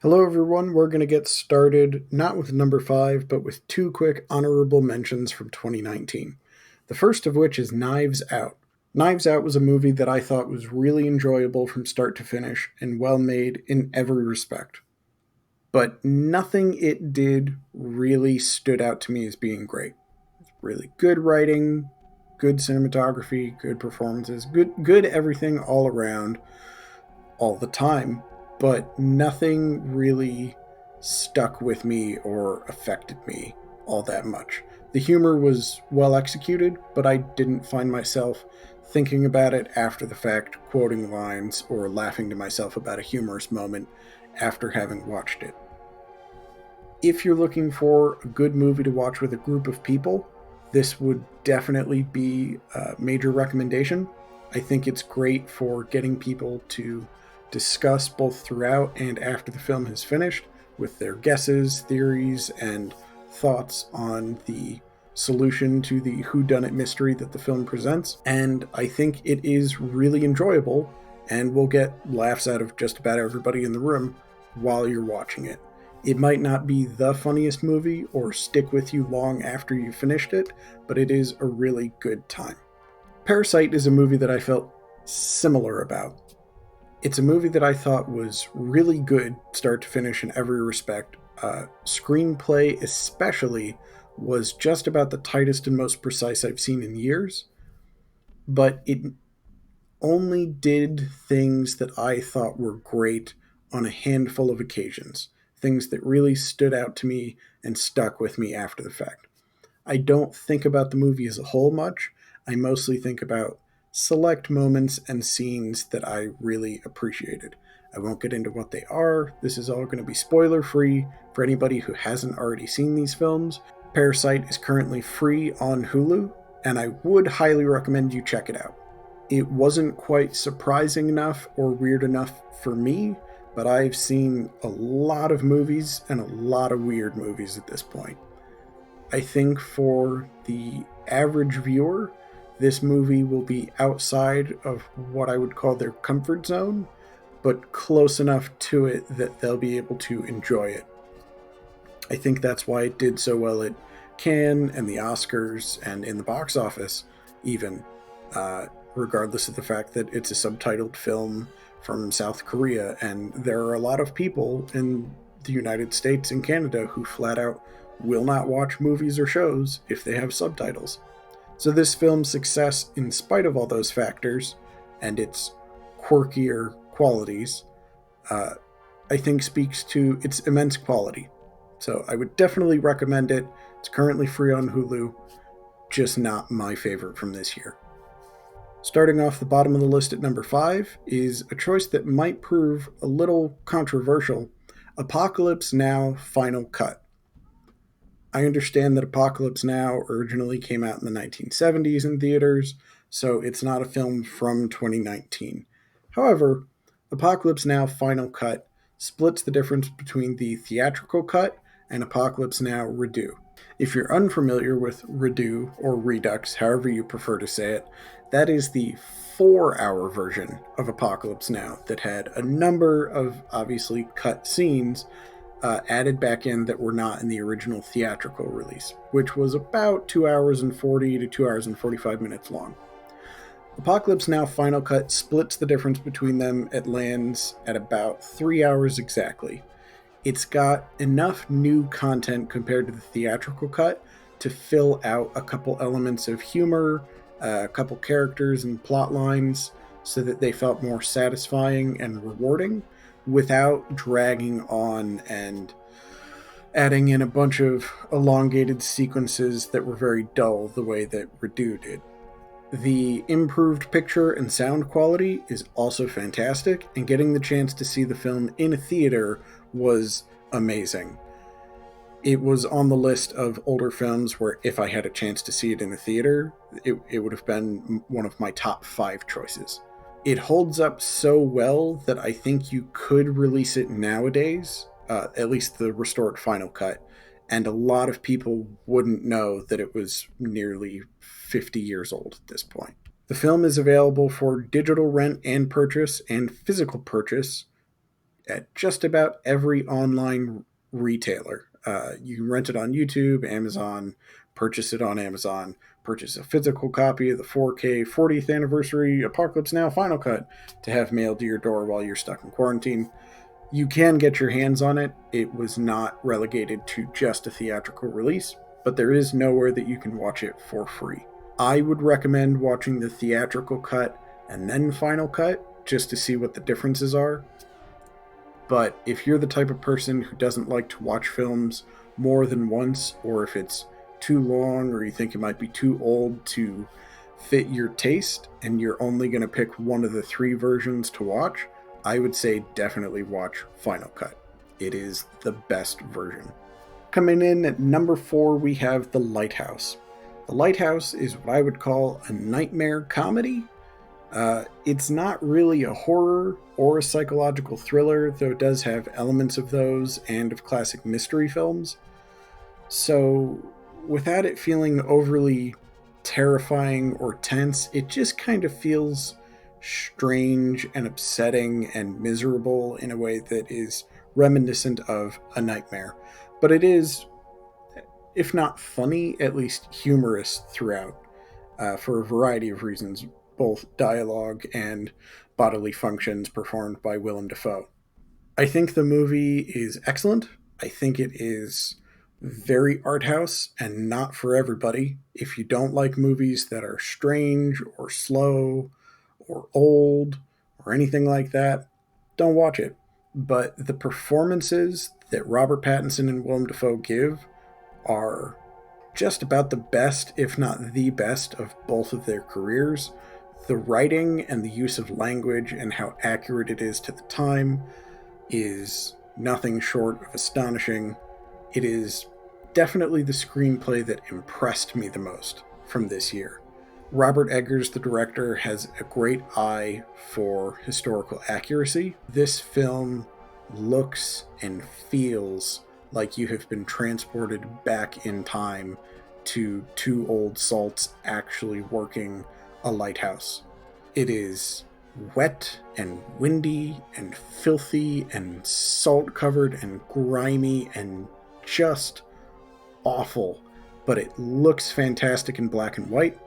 Hello, everyone. We're going to get started not with number five, but with two quick honorable mentions from 2019. The first of which is Knives Out. Knives Out was a movie that I thought was really enjoyable from start to finish and well made in every respect. But nothing it did really stood out to me as being great. Really good writing, good cinematography, good performances, good everything all around all the time, but nothing really stuck with me or affected me all that much. The humor was well executed, but I didn't find myself thinking about it after the fact, quoting lines, or laughing to myself about a humorous moment after having watched it. If you're looking for a good movie to watch with a group of people, this would definitely be a major recommendation. I think it's great for getting people to discuss both throughout and after the film has finished with their guesses, theories, and thoughts on the solution to the whodunit mystery that the film presents. And I think it is really enjoyable and will get laughs out of just about everybody in the room while you're watching it. It might not be the funniest movie or stick with you long after you finished it, but it is a really good time. Parasite is a movie that I felt similar about. It's a movie that I thought was really good, start to finish in every respect. Screenplay, especially, was just about the tightest and most precise I've seen in years, but it only did things that I thought were great on a handful of occasions, things that really stood out to me and stuck with me after the fact. I don't think about the movie as a whole much. I mostly think about select moments and scenes that I really appreciated. I won't get into what they are. This is all going to be spoiler free for anybody who hasn't already seen these films. Parasite is currently free on Hulu, and I would highly recommend you check it out. It wasn't quite surprising enough or weird enough for me, but I've seen a lot of movies and a lot of weird movies at this point. I think for the average viewer, this movie will be outside of what I would call their comfort zone, but close enough to it that they'll be able to enjoy it. I think that's why it did so well at Cannes and the Oscars and in the box office, even, regardless of the fact that it's a subtitled film from South Korea. And there are a lot of people in the United States and Canada who flat out will not watch movies or shows if they have subtitles. So this film's success, in spite of all those factors and its quirkier qualities, uh, I think speaks to its immense quality. So I would definitely recommend it. It's currently free on Hulu, just not my favorite from this year. Starting off the bottom of the list at number five is a choice that might prove a little controversial: Apocalypse Now Final Cut. I understand that Apocalypse Now originally came out in the 1970s in theaters, so it's not a film from 2019. However, Apocalypse Now Final Cut splits the difference between the theatrical cut and Apocalypse Now Redo. If you're unfamiliar with Redo or Redux, however you prefer to say it, that is the 4-hour version of Apocalypse Now that had a number of obviously cut scenes added back in that were not in the original theatrical release, which was about 2 hours and 40 to 2 hours and 45 minutes long. Apocalypse Now Final Cut splits the difference between them. It lands at about 3 hours exactly. It's got enough new content compared to the theatrical cut to fill out a couple elements of humor, a couple characters and plot lines, so that they felt more satisfying and rewarding without dragging on and adding in a bunch of elongated sequences that were very dull the way that Redo did. The improved picture and sound quality is also fantastic, and getting the chance to see the film in a theater was amazing. It was on the list of older films where if I had a chance to see it in a theater, it would have been one of my top 5 choices. It holds up so well that I think you could release it nowadays, at least the restored final cut, and a lot of people wouldn't know that it was nearly 50 years old at this point. The film is available for digital rent and purchase and physical purchase at just about every online retailer. You can rent it on YouTube, Amazon, purchase it on Amazon, purchase a physical copy of the 4K 40th anniversary Apocalypse Now Final Cut to have mailed to your door while you're stuck in quarantine. You can get your hands on it. It was not relegated to just a theatrical release, but there is nowhere that you can watch it for free. I would recommend watching the theatrical cut and then Final Cut just to see what the differences are. But if you're the type of person who doesn't like to watch films more than once, or if it's too long, or you think it might be too old to fit your taste, and you're only going to pick one of the three versions to watch, I would say definitely watch Final Cut. It is the best version. Coming in at number 4, we have The Lighthouse. The Lighthouse is what I would call a nightmare comedy. It's not really a horror or a psychological thriller, though it does have elements of those and of classic mystery films. So, without it feeling overly terrifying or tense, it just kind of feels strange and upsetting and miserable in a way that is reminiscent of a nightmare. But it is, if not funny, at least humorous throughout, for a variety of reasons, both dialogue and bodily functions performed by Willem Dafoe. I think the movie is excellent. I think it is very art house and not for everybody. If you don't like movies that are strange or slow or old or anything like that, don't watch it. But the performances that Robert Pattinson and Willem Dafoe give are just about the best, if not the best, of both of their careers. The writing and the use of language and how accurate it is to the time is nothing short of astonishing. It is definitely the screenplay that impressed me the most from this year. Robert Eggers, the director, has a great eye for historical accuracy. This film looks and feels like you have been transported back in time to two old salts actually working a lighthouse. It is wet and windy and filthy and salt covered and grimy and just awful, but it looks fantastic in black and white.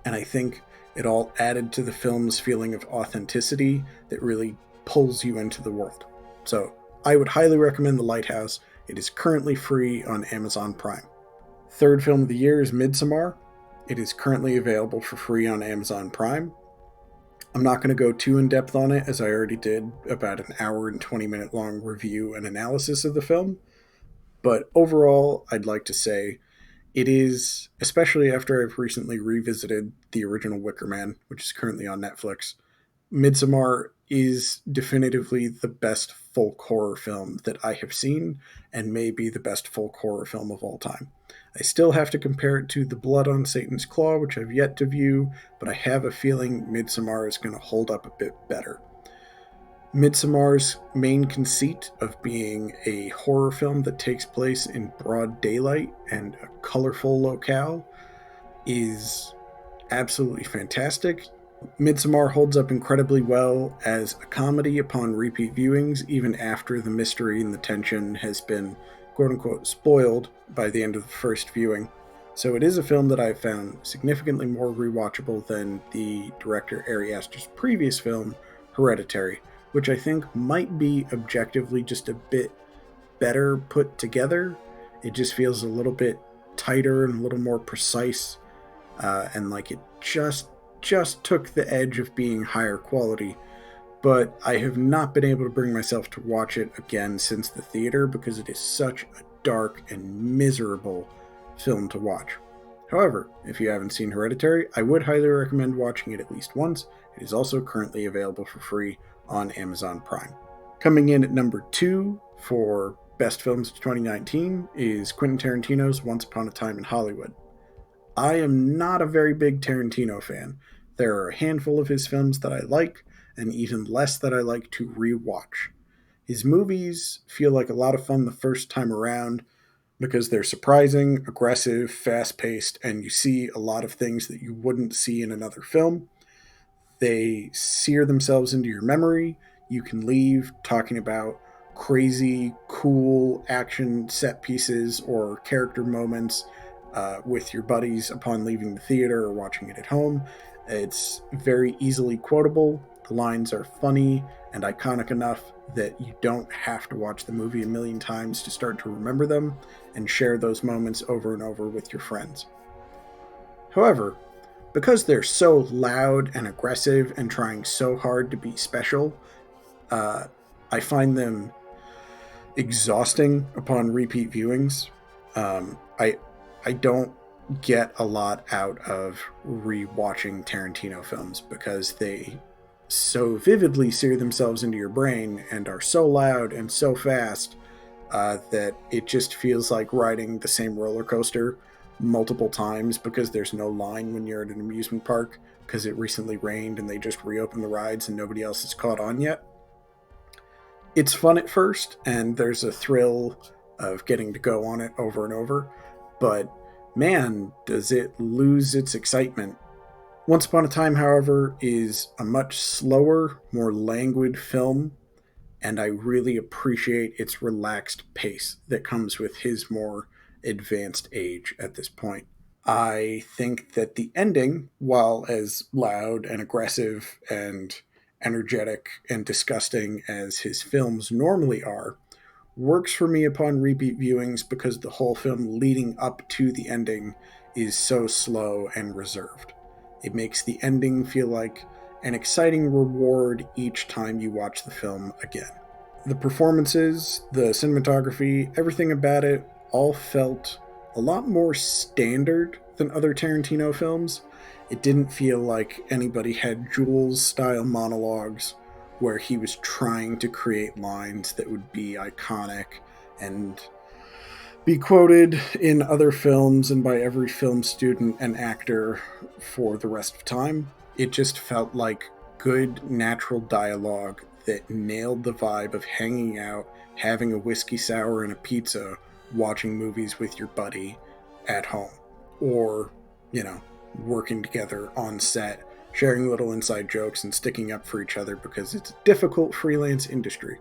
And I think it all added to the film's feeling of authenticity that really pulls you into the world. So I would highly recommend The Lighthouse. It is currently free on Amazon Prime. Third film of the year is Midsommar. It is currently available for free on Amazon Prime. I'm not going to go too in depth on it, as I already did about an hour and 20-minute long review and analysis of the film. But overall, I'd like to say it is, especially after I've recently revisited the original Wicker Man, which is currently on Netflix, Midsommar is definitively the best folk horror film that I have seen, and may be the best folk horror film of all time. I still have to compare it to The Blood on Satan's Claw, which I've yet to view, but I have a feeling Midsommar is going to hold up a bit better. Midsommar's main conceit of being a horror film that takes place in broad daylight and a colorful locale is absolutely fantastic. Midsommar holds up incredibly well as a comedy upon repeat viewings, even after the mystery and the tension has been quote-unquote spoiled by the end of the first viewing. So it is a film that I've found significantly more rewatchable than the director Ari Aster's previous film, Hereditary, which I think might be objectively just a bit better put together. It just feels a little bit tighter and a little more precise, and like it just took the edge of being higher quality. But I have not been able to bring myself to watch it again since the theater because it is such a dark and miserable film to watch. However, if you haven't seen Hereditary, I would highly recommend watching it at least once. It is also currently available for free on Amazon Prime. Coming in at number 2 for Best Films of 2019 is Quentin Tarantino's Once Upon a Time in Hollywood. I am not a very big Tarantino fan. There are a handful of his films that I like, and even less that I like to rewatch. His movies feel like a lot of fun the first time around because they're surprising, aggressive, fast-paced, and you see a lot of things that you wouldn't see in another film. They sear themselves into your memory. you can leave talking about crazy, cool action set pieces or character moments with your buddies upon leaving the theater or watching it at home. It's very easily quotable. The lines are funny and iconic enough that you don't have to watch the movie a million times to start to remember them and share those moments over and over with your friends. However, because they're so loud and aggressive and trying so hard to be special, uh, I find them exhausting upon repeat viewings. I don't get a lot out of rewatching Tarantino films because they so vividly sear themselves into your brain and are so loud and so fast that it just feels like riding the same roller coaster multiple times because there's no line when you're at an amusement park because it recently rained and they just reopened the rides and nobody else has caught on yet. It's fun at first, and there's a thrill of getting to go on it over and over, but man, does it lose its excitement. Once Upon a Time, however, is a much slower, more languid film, and I really appreciate its relaxed pace that comes with his more advanced age at this point. I think that the ending, while as loud and aggressive and energetic and disgusting as his films normally are, works for me upon repeat viewings because the whole film leading up to the ending is so slow and reserved. It makes the ending feel like an exciting reward each time you watch the film again. The performances, the cinematography, everything about it all felt a lot more standard than other Tarantino films. It didn't feel like anybody had Jules style monologues where he was trying to create lines that would be iconic and be quoted in other films and by every film student and actor for the rest of time. It just felt like good, natural dialogue that nailed the vibe of hanging out, having a whiskey sour and a pizza, watching movies with your buddy at home. Or, you know, working together on set, sharing little inside jokes and sticking up for each other because it's a difficult freelance industry.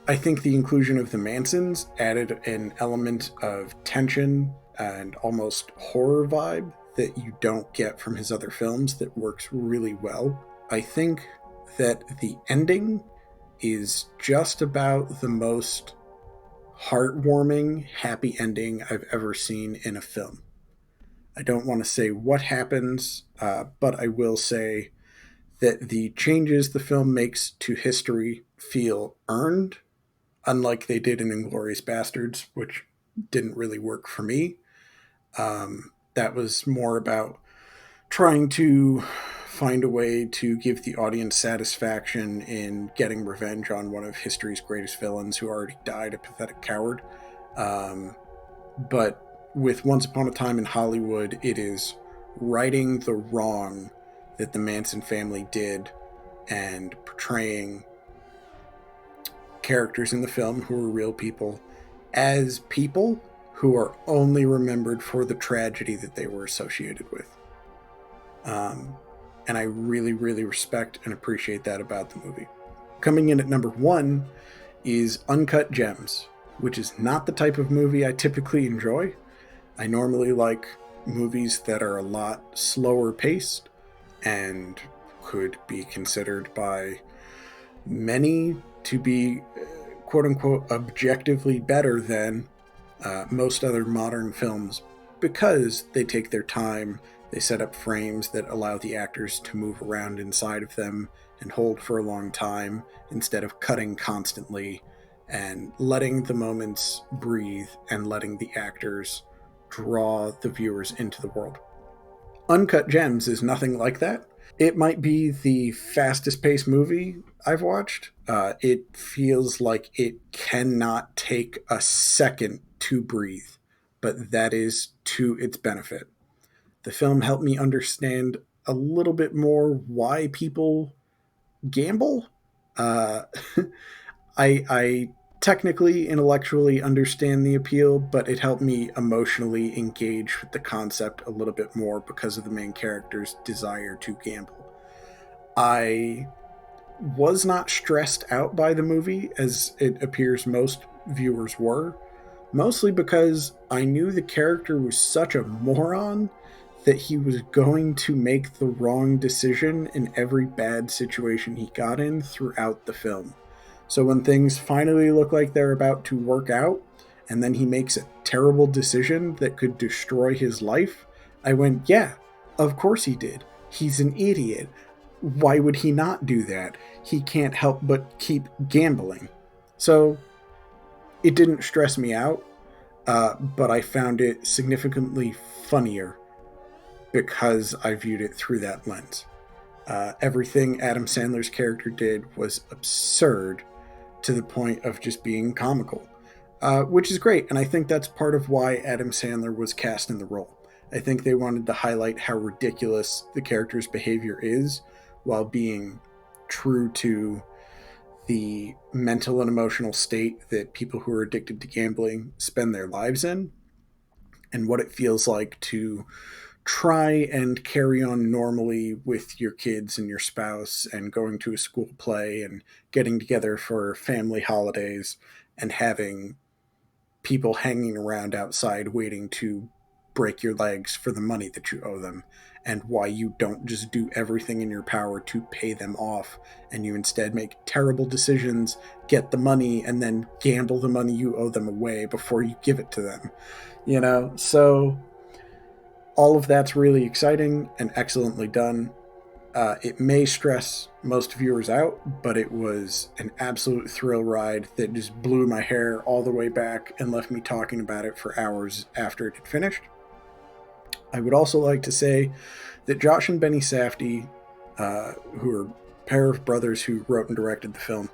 I think the inclusion of the Mansons added an element of tension and almost horror vibe that you don't get from his other films that works really well. I think that the ending is just about the most heartwarming, happy ending I've ever seen in a film. I don't want to say what happens, but I will say that the changes the film makes to history feel earned, unlike they did in Inglourious Bastards, which didn't really work for me. That was more about trying to find a way to give the audience satisfaction in getting revenge on one of history's greatest villains who already died, a pathetic coward. Um, but with Once Upon a Time in Hollywood, it is righting the wrong that the Manson family did and portraying characters in the film who are real people as people who are only remembered for the tragedy that they were associated with. Um, and I really, really respect and appreciate that about the movie. Coming in at number one is Uncut Gems, which is not the type of movie I typically enjoy. I normally like movies that are a lot slower paced and could be considered by many to be quote unquote objectively better than most other modern films because they take their time. They set up frames that allow the actors to move around inside of them and hold for a long time instead of cutting constantly and letting the moments breathe and letting the actors draw the viewers into the world. Uncut Gems is nothing like that. It might be the fastest paced movie I've watched. It feels like it cannot take a second to breathe, but that is to its benefit. The film helped me understand a little bit more why people gamble. Uh, I technically, intellectually understand the appeal, but it helped me emotionally engage with the concept a little bit more because of the main character's desire to gamble. I was not stressed out by the movie as it appears most viewers were, mostly because I knew the character was such a moron that he was going to make the wrong decision in every bad situation he got in throughout the film. So when things finally look like they're about to work out, and then he makes a terrible decision that could destroy his life, I went, yeah, of course he did. He's an idiot. Why would he not do that? He can't help but keep gambling. So it didn't stress me out, but I found it significantly funnier because I viewed it through that lens. Everything Adam Sandler's character did was absurd to the point of just being comical, which is great. And I think that's part of why Adam Sandler was cast in the role. I think they wanted to highlight how ridiculous the character's behavior is while being true to the mental and emotional state that people who are addicted to gambling spend their lives in, and what it feels like to try and carry on normally with your kids and your spouse and going to a school play and getting together for family holidays and having people hanging around outside waiting to break your legs for the money that you owe them, and why you don't just do everything in your power to pay them off and you instead make terrible decisions, get the money, and then gamble the money you owe them away before you give it to them. So all of that's really exciting and excellently done. It may stress most viewers out, but it was an absolute thrill ride that just blew my hair all the way back and left me talking about it for hours after it had finished. I would also like to say that Josh and Benny Safdie, who are a pair of brothers who wrote and directed the film,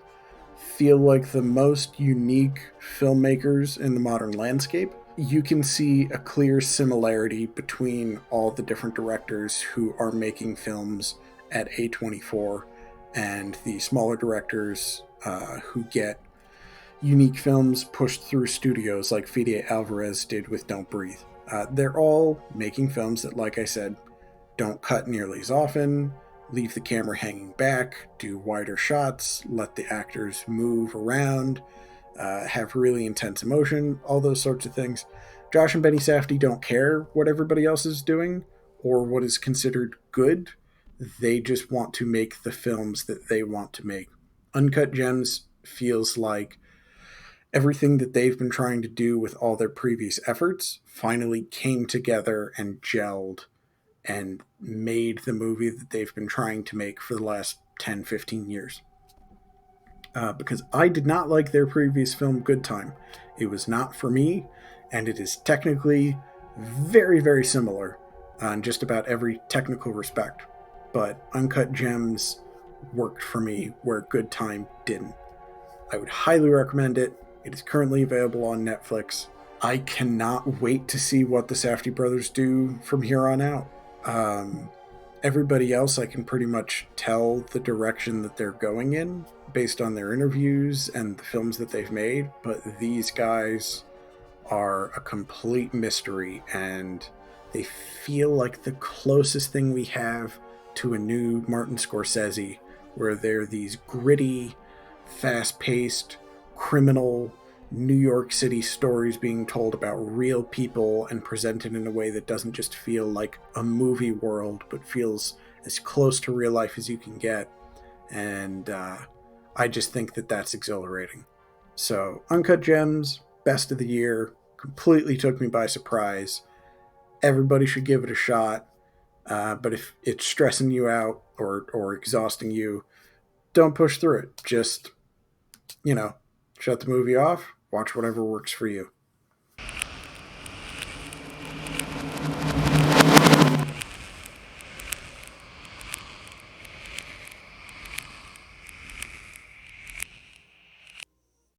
feel like the most unique filmmakers in the modern landscape. You can see a clear similarity between all the different directors who are making films at A24 and the smaller directors who get unique films pushed through studios like Fede Alvarez did with Don't Breathe. They're all making films that, like I said, don't cut nearly as often, leave the camera hanging back, do wider shots, let the actors move around, have really intense emotion, all those sorts of things. Josh and Benny Safdie don't care what everybody else is doing or what is considered good. They just want to make the films that they want to make. Uncut Gems feels like everything that they've been trying to do with all their previous efforts finally came together and gelled and made the movie that they've been trying to make for the last 10, 15 years. Because I did not like their previous film, Good Time. It was not for me, and it is technically very, very similar in just about every technical respect. But Uncut Gems worked for me where Good Time didn't. I would highly recommend it. It is currently available on Netflix. I cannot wait to see what the Safdie brothers do from here on out. Everybody else, I can pretty much tell the direction that they're going in based on their interviews and the films that they've made, but these guys are a complete mystery, and they feel like the closest thing we have to a new Martin Scorsese, where they're these gritty, fast-paced, criminal New York City stories being told about real people and presented in a way that doesn't just feel like a movie world, but feels as close to real life as you can get. And I just think that that's exhilarating. So, Uncut Gems, best of the year, completely took me by surprise. Everybody should give it a shot. But if it's stressing you out or exhausting you, don't push through it. Just, shut the movie off, watch whatever works for you.